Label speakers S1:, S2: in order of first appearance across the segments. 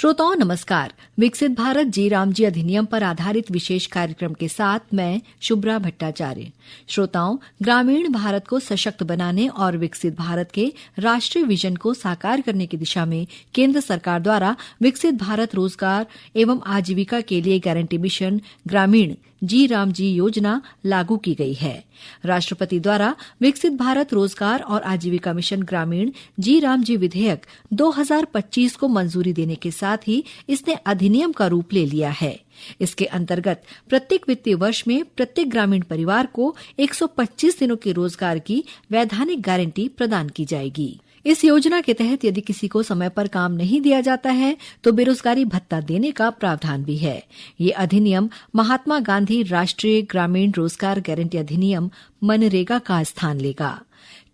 S1: श्रोताओं नमस्कार। विकसित भारत जी राम जी अधिनियम पर आधारित विशेष कार्यक्रम के साथ मैं शुभ्रा भट्टाचार्य। श्रोताओं, ग्रामीण भारत को सशक्त बनाने और विकसित भारत के राष्ट्रीय विजन को साकार करने की दिशा में केंद्र सरकार द्वारा विकसित भारत रोजगार एवं आजीविका के लिए गारंटी मिशन ग्रामीण जी राम जी योजना लागू की गई है। राष्ट्रपति द्वारा विकसित भारत रोजगार और आजीविका मिशन ग्रामीण जी राम जी विधेयक 2025 को मंजूरी देने के साथ ही इसने अधिनियम का रूप ले लिया है। इसके अंतर्गत प्रत्येक वित्तीय वर्ष में प्रत्येक ग्रामीण परिवार को 125 दिनों के रोजगार की वैधानिक गारंटी प्रदान की जाएगी। इस योजना के तहत यदि किसी को समय पर काम नहीं दिया जाता है तो बेरोजगारी भत्ता देने का प्रावधान भी है। ये अधिनियम महात्मा गांधी राष्ट्रीय ग्रामीण रोजगार गारंटी अधिनियम मनरेगा का स्थान लेगा।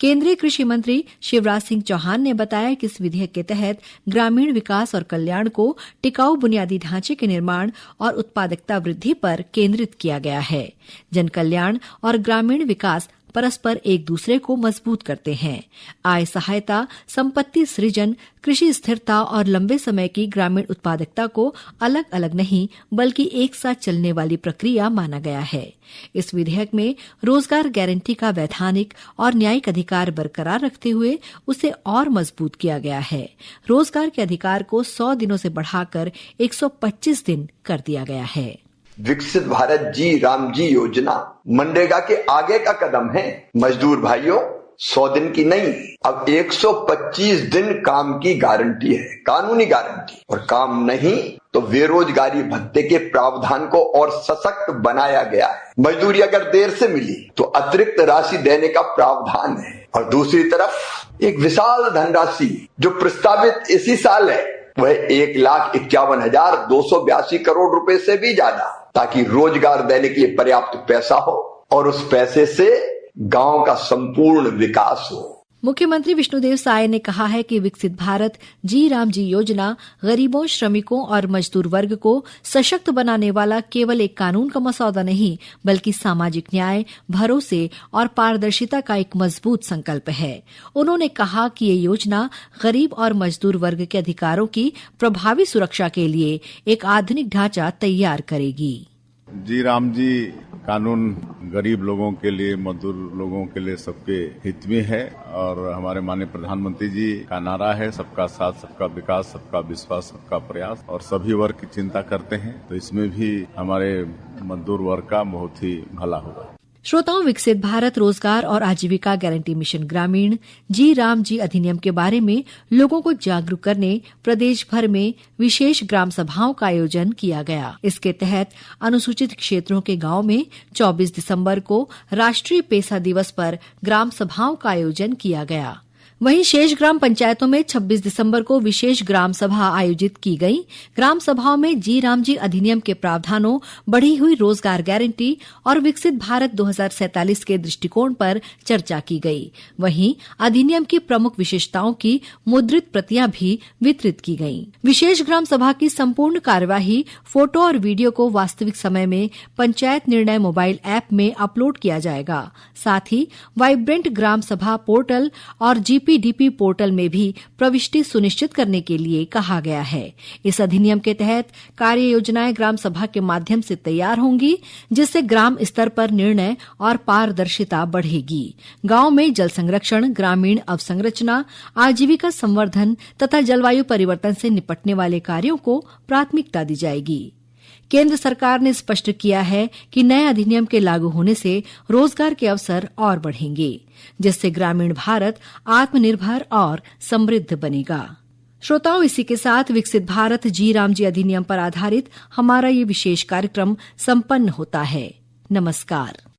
S1: केंद्रीय कृषि मंत्री शिवराज सिंह चौहान ने बताया कि इस विधेयक के तहत ग्रामीण विकास और कल्याण को टिकाऊ बुनियादी ढांचे के निर्माण और उत्पादकता वृद्धि पर केंद्रित किया गया है। जन कल्याण और ग्रामीण विकास परस्पर एक दूसरे को मजबूत करते हैं। आय सहायता, संपत्ति सृजन, कृषि स्थिरता और लंबे समय की ग्रामीण उत्पादकता को अलग अलग नहीं बल्कि एक साथ चलने वाली प्रक्रिया माना गया है। इस विधेयक में रोजगार गारंटी का वैधानिक और न्यायिक अधिकार बरकरार रखते हुए उसे और मजबूत किया गया है। रोजगार के अधिकार को 100 दिनों से बढ़ाकर 125 दिन कर दिया गया है।
S2: विकसित भारत जी राम जी योजना मनरेगा के आगे का कदम है। मजदूर भाइयों, 100 दिन की नहीं, अब 125 दिन काम की गारंटी है, कानूनी गारंटी। और काम नहीं तो बेरोजगारी भत्ते के प्रावधान को और सशक्त बनाया गया है। मजदूरी अगर देर से मिली तो अतिरिक्त राशि देने का प्रावधान है। और दूसरी तरफ एक विशाल धनराशि जो प्रस्तावित इसी साल है वह 1,51,282 करोड़ रुपए से भी ज्यादा, ताकि रोजगार देने के लिए पर्याप्त पैसा हो और उस पैसे से गांव का संपूर्ण विकास हो।
S1: मुख्यमंत्री विष्णुदेव साय ने कहा है कि विकसित भारत जी राम जी योजना गरीबों, श्रमिकों और मजदूर वर्ग को सशक्त बनाने वाला केवल एक कानून का मसौदा नहीं बल्कि सामाजिक न्याय, भरोसे और पारदर्शिता का एक मजबूत संकल्प है। उन्होंने कहा कि ये योजना गरीब और मजदूर वर्ग के अधिकारों की प्रभावी सुरक्षा के लिए एक आधुनिक ढांचा तैयार करेगी।
S3: जी राम जी कानून गरीब लोगों के लिए, मजदूर लोगों के लिए सबके हित में है और हमारे माननीय प्रधानमंत्री जी का नारा है सबका साथ, सबका विकास, सबका विश्वास, सबका प्रयास, और सभी वर्ग की चिंता करते हैं। तो इसमें भी हमारे मजदूर वर्ग का बहुत ही भला होगा।
S1: श्रोताओं, विकसित भारत रोजगार और आजीविका गारंटी मिशन ग्रामीण जी राम जी अधिनियम के बारे में लोगों को जागरूक करने प्रदेश भर में विशेष ग्राम सभाओं का आयोजन किया गया। इसके तहत अनुसूचित क्षेत्रों के गांव में 24 दिसंबर को राष्ट्रीय पेसा दिवस पर ग्राम सभाओं का आयोजन किया गया। वहीं शेष ग्राम पंचायतों में 26 दिसंबर को विशेष ग्राम सभा आयोजित की गई। ग्राम सभाओं में जी राम जी अधिनियम के प्रावधानों, बढ़ी हुई रोजगार गारंटी और विकसित भारत 2047 के दृष्टिकोण पर चर्चा की गई। वहीं अधिनियम की प्रमुख विशेषताओं की मुद्रित प्रतियां भी वितरित की गईं। विशेष ग्राम सभा की संपूर्ण कार्यवाही फोटो और वीडियो को वास्तविक समय में पंचायत निर्णय मोबाइल ऐप में अपलोड किया जाएगा। साथ ही वाइब्रेंट ग्राम सभा पोर्टल और जीपीडीपी पोर्टल में भी प्रविष्टि सुनिश्चित करने के लिए कहा गया है। इस अधिनियम के तहत कार्य योजनाएं ग्राम सभा के माध्यम से तैयार होंगी, जिससे ग्राम स्तर पर निर्णय और पारदर्शिता बढ़ेगी। गांव में जल संरक्षण, ग्रामीण अवसंरचना, आजीविका संवर्धन तथा जलवायु परिवर्तन से निपटने वाले कार्यों को प्राथमिकता दी जाएगी। केंद्र सरकार ने स्पष्ट किया है कि नए अधिनियम के लागू होने से रोजगार के अवसर और बढ़ेंगे, जिससे ग्रामीण भारत आत्मनिर्भर और समृद्ध बनेगा। श्रोताओं, इसी के साथ विकसित भारत जी राम जी अधिनियम पर आधारित हमारा ये विशेष कार्यक्रम संपन्न होता है। नमस्कार।